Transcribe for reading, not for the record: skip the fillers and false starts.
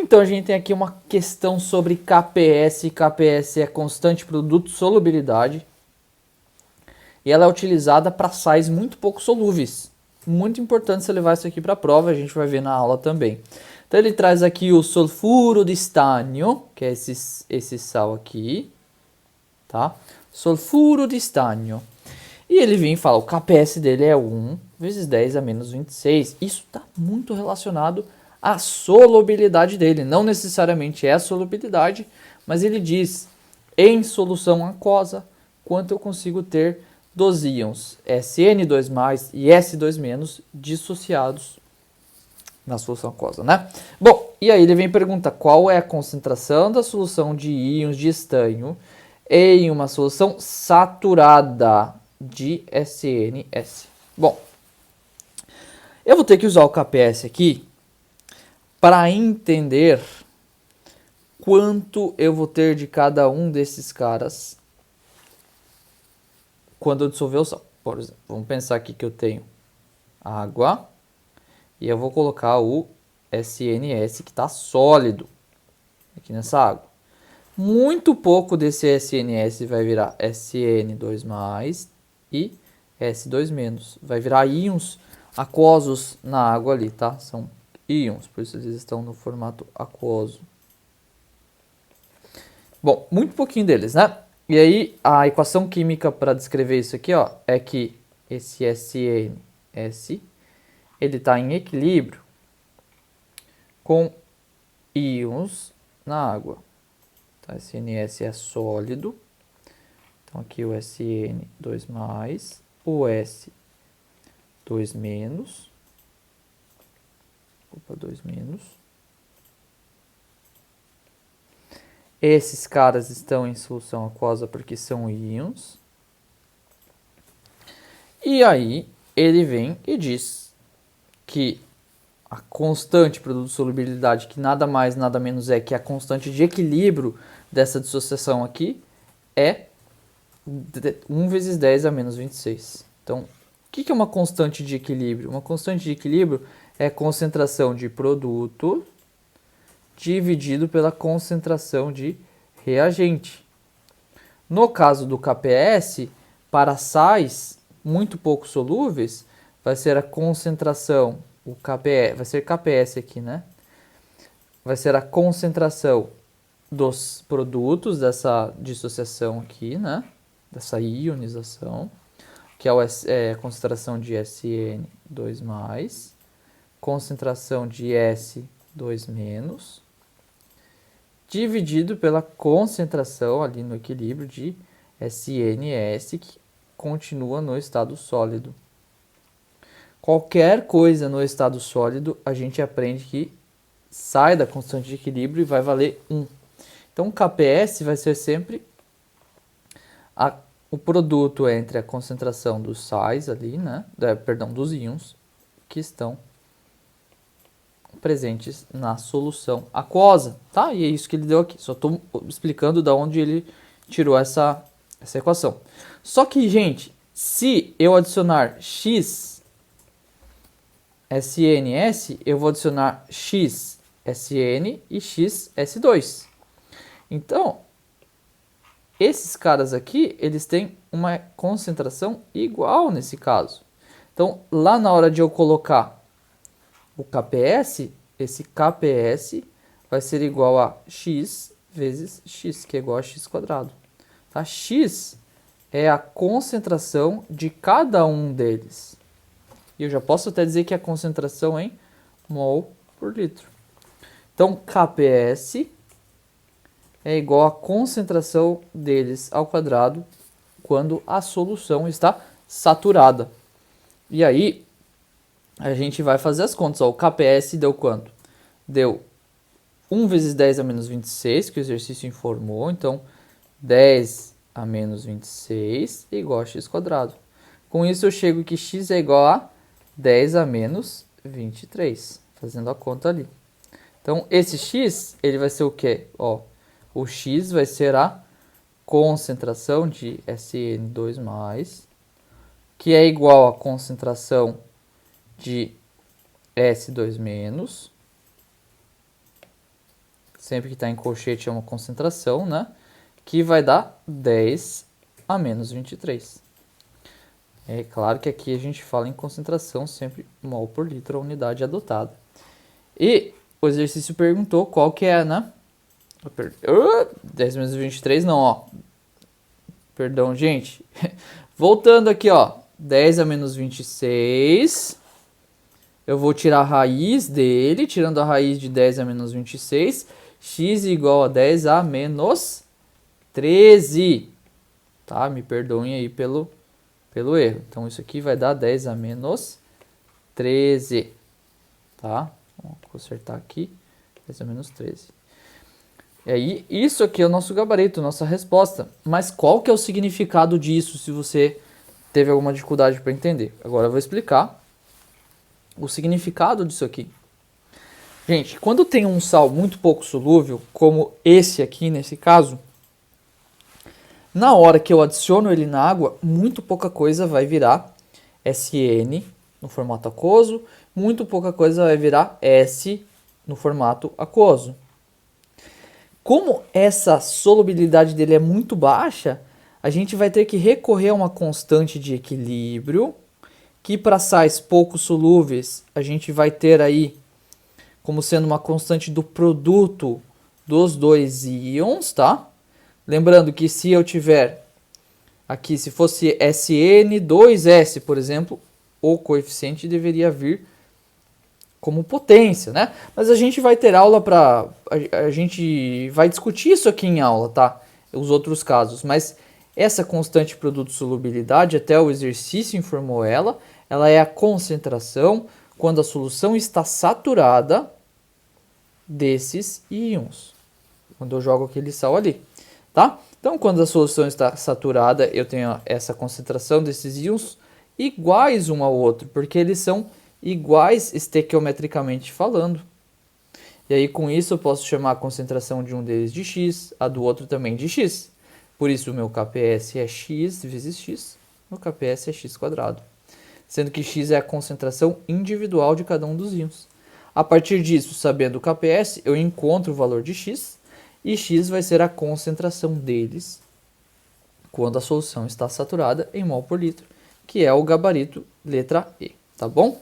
Então a gente tem aqui uma questão sobre KPS. KPS é constante produto solubilidade. E ela é utilizada para sais muito pouco solúveis. Muito importante você levar isso aqui para a prova, a gente vai ver na aula também. Então ele traz aqui o sulfuro de estânio, que é esse sal aqui, tá? Sulfuro de estânio. E ele vem e fala, o KPS dele é 1 vezes 10 a menos 26. Isso está muito relacionado à solubilidade dele. Não necessariamente é a solubilidade, mas ele diz, em solução aquosa, quanto eu consigo ter dos íons SN2+, e S2- dissociados na solução aquosa, né? Bom, e aí ele vem perguntar qual é a concentração da solução de íons de estanho em uma solução saturada de SNS. Bom, eu vou ter que usar o KPS aqui para entender quanto eu vou ter de cada um desses caras quando eu dissolver o sal. Por exemplo, vamos pensar aqui que eu tenho água e eu vou colocar o SNS que está sólido aqui nessa água. Muito pouco desse SNS vai virar SN2+, e S2-. Vai virar íons aquosos na água ali, tá? São íons, por isso eles estão no formato aquoso. Bom, muito pouquinho deles, né? E aí, a equação química para descrever isso aqui, ó, é que esse SNS, ele está em equilíbrio com íons na água. Tá? SNS é sólido. Então, aqui o SN2+, o S2-, opa, 2-. Esses caras estão em solução aquosa porque são íons. E aí ele vem e diz que a constante produto de solubilidade, que nada mais, nada menos é que a constante de equilíbrio dessa dissociação aqui, é 1 vezes 10 a menos 26. Então, o que é uma constante de equilíbrio? Uma constante de equilíbrio é a concentração de produto dividido pela concentração de reagente. No caso do KPS, para sais muito pouco solúveis, vai ser a concentração, o KPS, vai ser KPS aqui, né? Vai ser a concentração dos produtos dessa dissociação aqui, né? Dessa ionização, que é a concentração de SN2+, concentração de S2-, dividido pela concentração ali no equilíbrio de SNS, que continua no estado sólido. Qualquer coisa no estado sólido, a gente aprende que sai da constante de equilíbrio e vai valer 1. Então, o KPS vai ser sempre o produto entre a concentração dos sais ali, né? Perdão, dos íons que estão presentes na solução aquosa, tá? E é isso que ele deu aqui. Só estou explicando de onde ele tirou essa equação. Só que, gente, se eu adicionar x SNS, eu vou adicionar x SN e x S2. Então, esses caras aqui, eles têm uma concentração igual nesse caso. Então, lá na hora de eu colocar o KPS, esse KPS vai ser igual a x vezes x, que é igual a x². Tá? X é a concentração de cada um deles. E eu já posso até dizer que a concentração é em mol por litro. Então, KPS é igual à concentração deles ao quadrado quando a solução está saturada. E aí, a gente vai fazer as contas. Ó, o KPS deu quanto? Deu 1 vezes 10 a menos 26, que o exercício informou. Então, 10 a menos 26 é igual a x². Com isso, eu chego que x é igual a 10 a menos 23, fazendo a conta ali. Então, esse x, ele vai ser o quê? Ó, o x vai ser a concentração de SN2+, que é igual à concentração de S2-, sempre que está em colchete é uma concentração, né? Que vai dar 10 a menos 23. É claro que aqui a gente fala em concentração sempre mol por litro, a unidade adotada. E o exercício perguntou qual que é, né? 10 menos 23 não, ó. Perdão, gente. Voltando aqui, ó. 10 a menos 26. Eu vou tirar a raiz dele. Tirando a raiz de 10 a menos 26. X igual a 10 a menos 13. Tá? Me perdoem aí pelo erro. Então, isso aqui vai dar 10 a menos 13. Tá? Vou consertar aqui. 10 a menos 13. E aí, isso aqui é o nosso gabarito, nossa resposta. Mas qual que é o significado disso, se você teve alguma dificuldade para entender? Agora eu vou explicar o significado disso aqui. Gente, quando tem um sal muito pouco solúvel, como esse aqui nesse caso, na hora que eu adiciono ele na água, muito pouca coisa vai virar SN no formato aquoso, muito pouca coisa vai virar S no formato aquoso. Como essa solubilidade dele é muito baixa, a gente vai ter que recorrer a uma constante de equilíbrio, que para sais pouco solúveis a gente vai ter aí como sendo uma constante do produto dos dois íons, tá? Lembrando que se eu tiver aqui, se fosse SN2S, por exemplo, o coeficiente deveria vir como potência, né? Mas a gente vai ter aula para... A gente vai discutir isso aqui em aula, tá? Os outros casos. Mas essa constante produto-solubilidade, até o exercício informou ela é a concentração quando a solução está saturada desses íons. Quando eu jogo aquele sal ali, tá? Então, quando a solução está saturada, eu tenho essa concentração desses íons iguais um ao outro, porque eles são iguais estequiometricamente falando. E aí, com isso, eu posso chamar a concentração de um deles de x, a do outro também de x. Por isso, o meu KPS é x vezes x, o KPS é x quadrado. Sendo que x é a concentração individual de cada um dos íons. A partir disso, sabendo o KPS, eu encontro o valor de x, e x vai ser a concentração deles quando a solução está saturada em mol por litro, que é o gabarito letra E, tá bom?